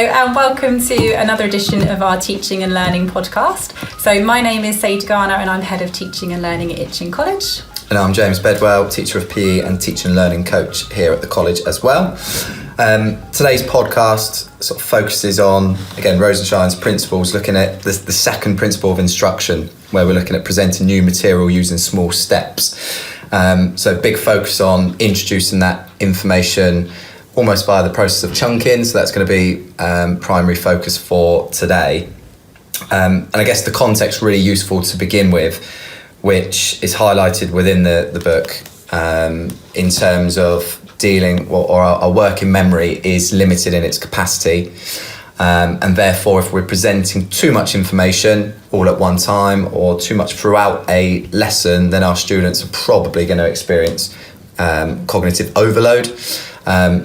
and welcome to another edition of our Teaching and Learning podcast. So my name is Sadie Garner and I'm Head of Teaching and Learning at Itching College. And I'm James Bedwell, Teacher of PE and Teaching and Learning Coach here at the college as well. Today's podcast sort of focuses on, again, Rosenshines principles, looking at the second principle of instruction, where we're looking at presenting new material using small steps. So big focus on introducing that information almost via the process of chunking. So that's going to be primary focus for today. And I guess the context really useful to begin with, which is highlighted within the book in terms of dealing, or our working memory is limited in its capacity. And therefore, if we're presenting too much information all at one time or too much throughout a lesson, then our students are probably going to experience cognitive overload.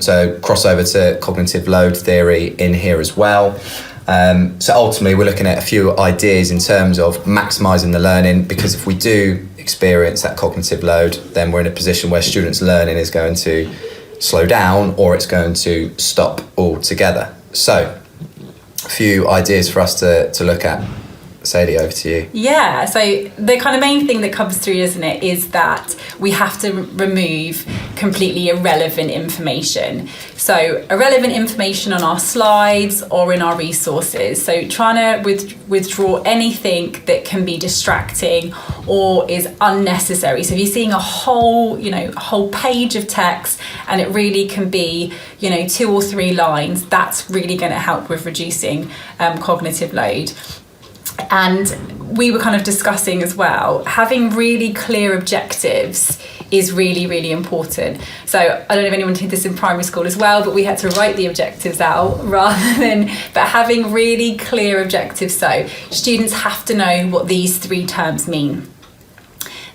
So crossover to cognitive load theory in here as well. So ultimately, we're looking at a few ideas in terms of maximising the learning, because if we do experience that cognitive load, then we're in a position where students' learning is going to slow down or it's going to stop altogether. So a few ideas for us to look at. Sadie, over to you. Yeah, so the kind of main thing that comes through, isn't it, is that we have to remove completely irrelevant information. So irrelevant information on our slides or in our resources. So trying to withdraw anything that can be distracting or is unnecessary. So if you're seeing a whole page of text and it really can be, 2 or 3 lines, that's really going to help with reducing cognitive load. And we were kind of discussing as well, having really clear objectives is really, really important. So I don't know if anyone did this in primary school as well, but we had to write the objectives out but having really clear objectives. So students have to know what these 3 terms mean.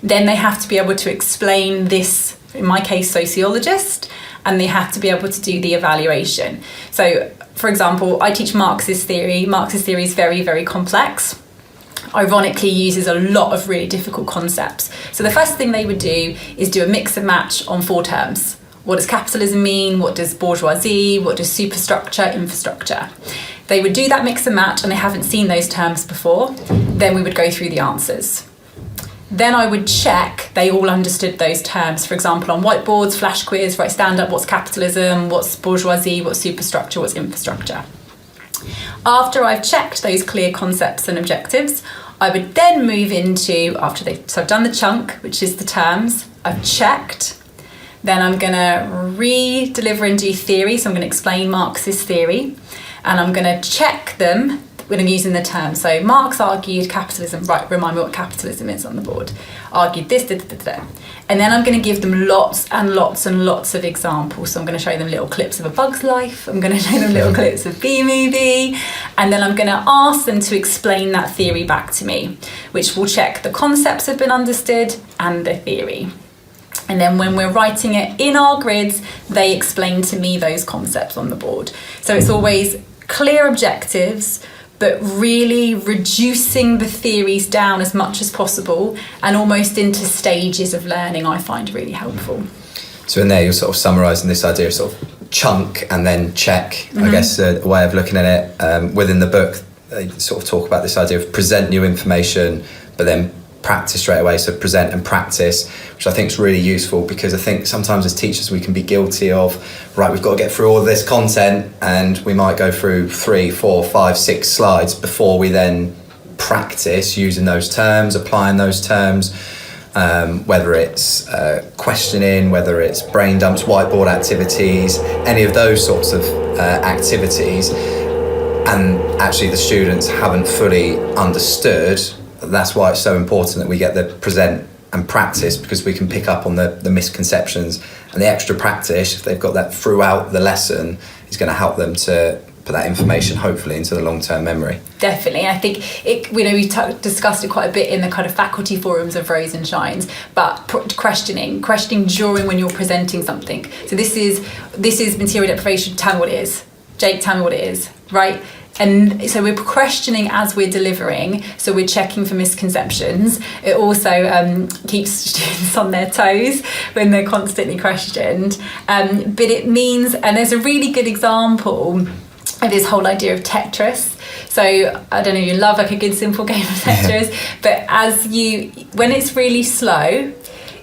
Then they have to be able to explain this, in my case, sociologist, and they have to be able to do the evaluation. So, for example, I teach Marxist theory. Marxist theory is very, very complex. Ironically, uses a lot of really difficult concepts. So the first thing they would do is do a mix and match on 4 terms. What does capitalism mean? What does bourgeoisie? What does superstructure, infrastructure? They would do that mix and match and they haven't seen those terms before. Then we would go through the answers. Then I would check they all understood those terms. For example, on whiteboards, flash quiz, right, stand up, what's capitalism, what's bourgeoisie, what's superstructure, what's infrastructure. After I've checked those clear concepts and objectives, I would then move into, so I've done the chunk, which is the terms, I've checked, then I'm going to re-deliver and do theory, so I'm going to explain Marxist theory, and I'm going to check them when I'm using the term. So Marx argued capitalism, right, remind me what capitalism is on the board. Argued this, and then I'm going to give them lots and lots and lots of examples. So I'm going to show them little clips of A Bug's Life, I'm going to show them little clips of B-Movie, and then I'm going to ask them to explain that theory back to me, which will check the concepts have been understood and the theory. And then when we're writing it in our grids, they explain to me those concepts on the board. So it's always clear objectives, but really reducing the theories down as much as possible and almost into stages of learning, I find really helpful. So in there, you're sort of summarising this idea of sort of chunk and then check. Mm-hmm. I guess a way of looking at it within the book, they sort of talk about this idea of present new information, but then practice straight away. So present and practice, which I think is really useful, because I think sometimes as teachers we can be guilty of, right, we've got to get through all of this content and we might go through 3, 4, 5, 6 slides before we then practice using those terms, applying those terms, whether it's questioning, whether it's brain dumps, whiteboard activities, any of those sorts of activities, and actually the students haven't fully understood. That's why it's so important that we get the present and practice, because we can pick up on the misconceptions, and the extra practice, if they've got that throughout the lesson, is going to help them to put that information hopefully into the long-term memory. Definitely. I think we discussed it quite a bit in the kind of faculty forums of Rosenshines, but questioning during when you're presenting something. So this is material deprivation, tell me what it is. Jake, tell me what it is, right? And so we're questioning as we're delivering, so we're checking for misconceptions. It also keeps students on their toes when they're constantly questioned. But it means, and there's a really good example this whole idea of Tetris. So I don't know, you love like a good simple game of Tetris, but when it's really slow,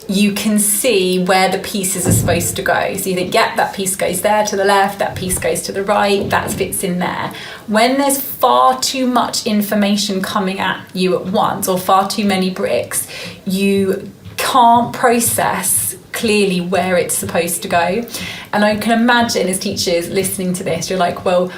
you can see where the pieces are supposed to go. So you think, yeah, that piece goes there to the left, that piece goes to the right, that fits in there. When there's far too much information coming at you at once, or far too many bricks, you can't process clearly where it's supposed to go. And I can imagine as teachers listening to this, you're like, well,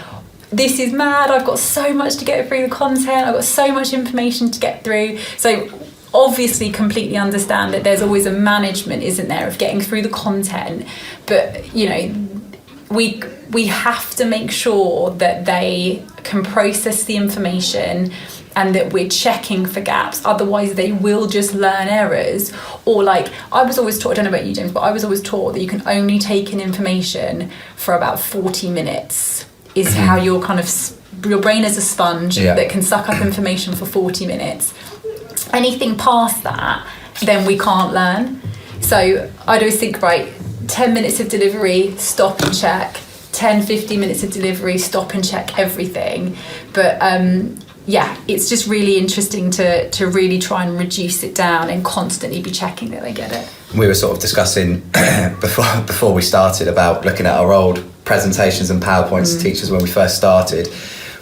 this is mad, I've got so much to get through the content, I've got so much information to get through. So obviously completely understand that there's always a management, isn't there, of getting through the content, but you know, we have to make sure that they can process the information and that we're checking for gaps, otherwise they will just learn errors. Or like, I was always taught, I don't know about you, James, but I was always taught that you can only take in information for about 40 minutes is how your brain is a sponge that can suck up information for 40 minutes. Anything past that, then we can't learn. So I'd always think, right, 10 minutes of delivery, stop and check. 10, 15 minutes of delivery, stop and check everything. But it's just really interesting to really try and reduce it down and constantly be checking that they get it. We were sort of discussing before we started about looking at our old presentations and PowerPoints to teachers when we first started,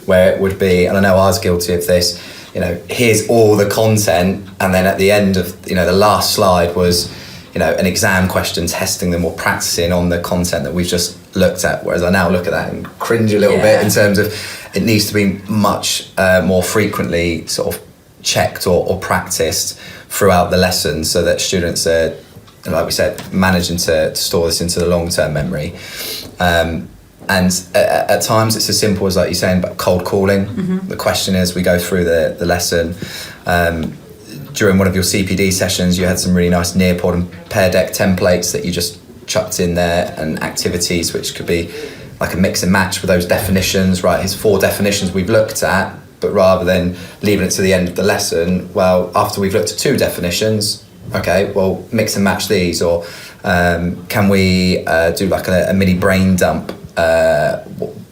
where it would be, and I know I was guilty of this, you know, here's all the content, and then at the end of, you know, the last slide was, you know, an exam question testing them or practicing on the content that we've just looked at. Whereas I now look at that and cringe a little bit in terms of it needs to be much more frequently sort of checked or practiced throughout the lesson, so that students are, like we said, managing to store this into the long-term memory. And at times it's as simple as, like you're saying, about cold calling. The question is, we go through the lesson. During one of your CPD sessions, you had some really nice Nearpod and Pear Deck templates that you just chucked in there, and activities which could be like a mix and match with those definitions, right? Here's 4 definitions we've looked at, but rather than leaving it to the end of the lesson, well, after we've looked at 2 definitions, okay, well, mix and match these, or can we do like a mini brain dump,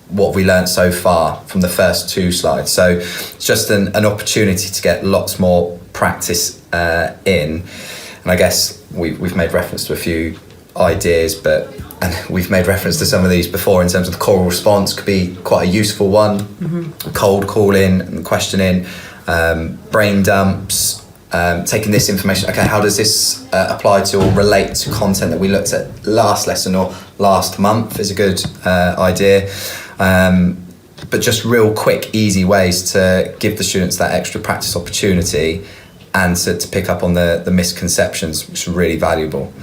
what have we learned so far from the first 2 slides. So it's just an opportunity to get lots more practice in. And I guess we've made reference to a few ideas, and we've made reference to some of these before in terms of the choral response could be quite a useful one. Cold calling and questioning, brain dumps, taking this information, okay, how does this apply to or relate to content that we looked at last lesson or last month is a good idea. But just real quick, easy ways to give the students that extra practice opportunity and to pick up on the misconceptions, which are really valuable.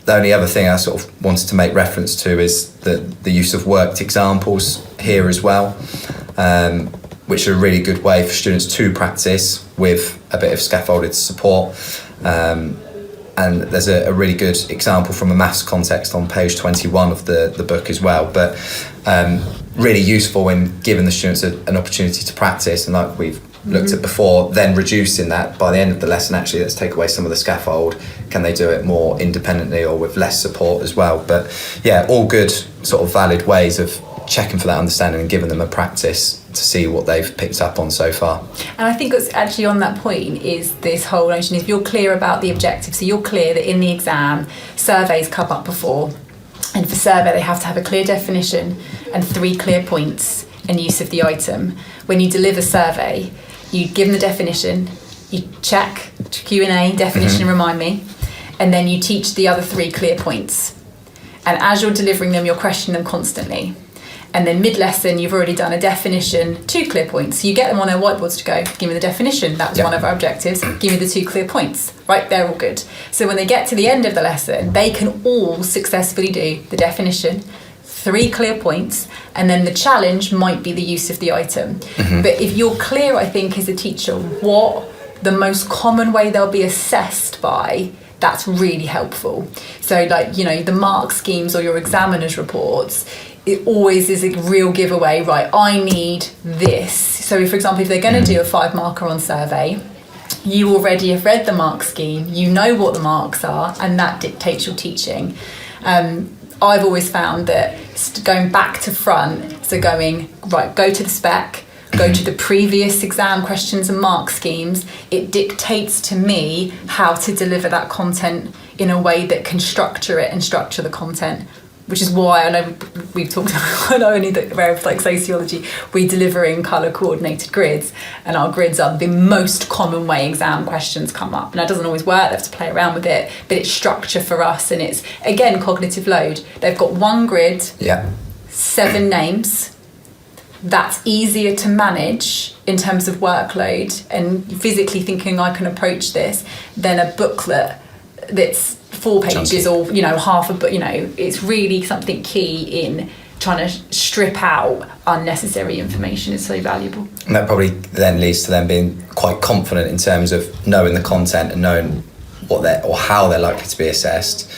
The only other thing I sort of wanted to make reference to is the use of worked examples here as well, which are a really good way for students to practice with a bit of scaffolded support. And there's a really good example from a maths context on page 21 of the book as well, but really useful in giving the students an opportunity to practice, and like we've looked at before, then reducing that by the end of the lesson. Actually, let's take away some of the scaffold. Can they do it more independently or with less support as well? But yeah, all good sort of valid ways of checking for that understanding and giving them a practice to see what they've picked up on so far. And I think what's actually on that point is this whole notion, if you're clear about the objective, so you're clear that in the exam, surveys come up before, and for survey they have to have a clear definition and 3 clear points and use of the item. When you deliver survey, you give them the definition, you check Q&A, definition, remind me, and then you teach the other 3 clear points. And as you're delivering them, you're questioning them constantly. And then mid-lesson, you've already done a definition, 2 clear points. So you get them on their whiteboards to go, give me the definition, that was one of our objectives, give me the 2 clear points, right, they're all good. So when they get to the end of the lesson, they can all successfully do the definition, 3 clear points, and then the challenge might be the use of the item. But if you're clear, I think, as a teacher, what the most common way they'll be assessed by, that's really helpful. So like, you know, the mark schemes or your examiner's reports, it always is a real giveaway, right, I need this. So for example, if they're going to do a 5 marker on survey, you already have read the mark scheme, you know what the marks are, and that dictates your teaching. I've always found that going back to front So going, right, go to the spec, go to the previous exam questions and mark schemes. It dictates to me how to deliver that content in a way that can structure it and structure the content. Which is why I know we've talked about not only the area of like sociology, we deliver in colour coordinated grids, and our grids are the most common way exam questions come up. And that doesn't always work, they have to play around with it, but it's structure for us, and it's again cognitive load. They've got one grid, 7 names. That's easier to manage in terms of workload and physically thinking I can approach this than a booklet that's 4 pages or half a book. It's really something key in trying to strip out unnecessary information is so valuable. And that probably then leads to them being quite confident in terms of knowing the content and knowing how they're likely to be assessed.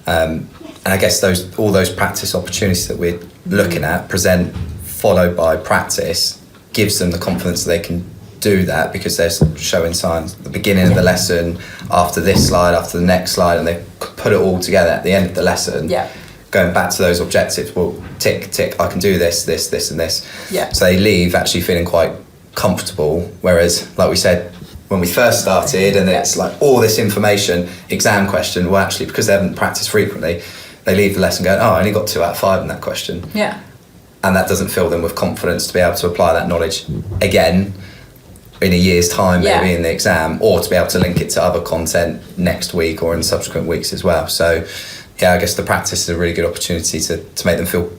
And I guess all those practice opportunities that we're looking at present followed by practice gives them the confidence that they can do that, because they're showing signs at the beginning of the lesson, after this slide, after the next slide, and they put it all together at the end of the lesson, going back to those objectives. Well, tick, tick, I can do this, and this. So they leave actually feeling quite comfortable, whereas like we said when we first started, and it's like all this information, exam question, well actually because they haven't practiced frequently, they leave the lesson going, I only got 2 out of 5 in that question. And that doesn't fill them with confidence to be able to apply that knowledge again in a year's time, maybe in the exam, or to be able to link it to other content next week or in subsequent weeks as well. So I guess the practice is a really good opportunity to make them feel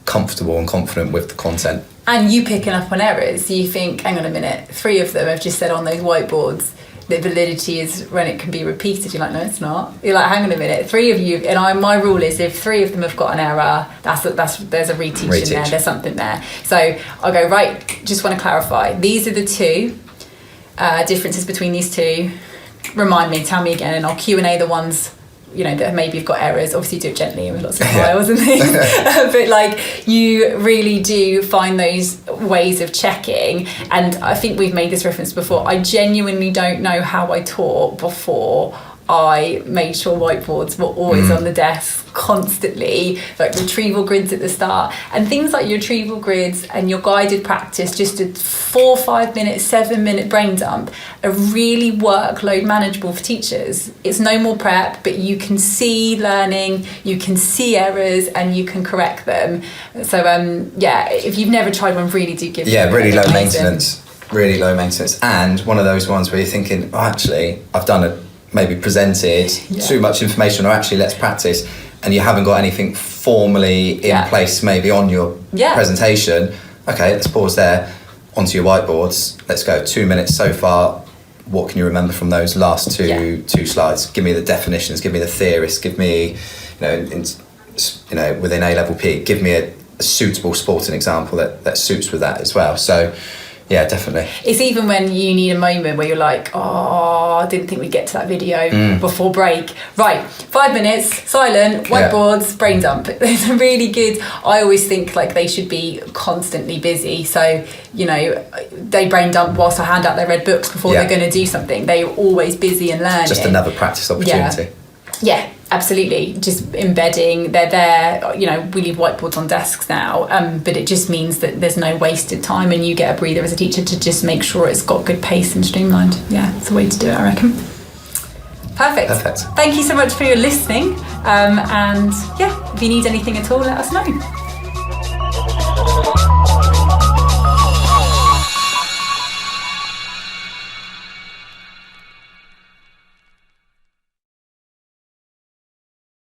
comfortable and confident with the content. And you picking up on errors, you think, hang on a minute, 3 of them have just said on those whiteboards that validity is when it can be repeated. You're like, no, it's not. You're like, hang on a minute, 3 of you, and my rule is if 3 of them have got an error, there's a reteach in there, there's something there. So I'll go, right, just want to clarify, these are the 2 differences between these 2. Remind me, tell me again, and I'll Q&A the ones that maybe you've got errors. Obviously do it gently with lots of files and things. But like, you really do find those ways of checking. And I think we've made this reference before. I genuinely don't know how I taught before I made sure whiteboards were always on the desk constantly, like retrieval grids at the start, and things like your retrieval grids and your guided practice, just a 4, 5 minute, 7 minute brain dump, are really workload manageable for teachers. It's no more prep, but you can see learning, you can see errors, and you can correct them. So if you've never tried one, really do give it really low maintenance, and one of those ones where you're thinking, actually I've done maybe presented too much information, or actually let's practice, and you haven't got anything formally in place maybe on your presentation. Okay, let's pause there, onto your whiteboards, let's go 2 minutes so far. What can you remember from those last two slides? Give me the definitions, give me the theorists, give me within A-level PE, give me a suitable sporting example that suits with that as well. So definitely. It's even when you need a moment where you're like, I didn't think we'd get to that video before break. Right, 5 minutes, silent, whiteboards, brain dump. It's a really good, I always think like they should be constantly busy. So, they brain dump whilst I hand out their red books before they're going to do something. They're always busy and learning. Just another practice opportunity. Yeah, absolutely. Just embedding, they're there, we leave whiteboards on desks now, but it just means that there's no wasted time, and you get a breather as a teacher to just make sure it's got good pace and streamlined. It's the way to do it, I reckon. Perfect. Thank you so much for your listening. And if you need anything at all, let us know.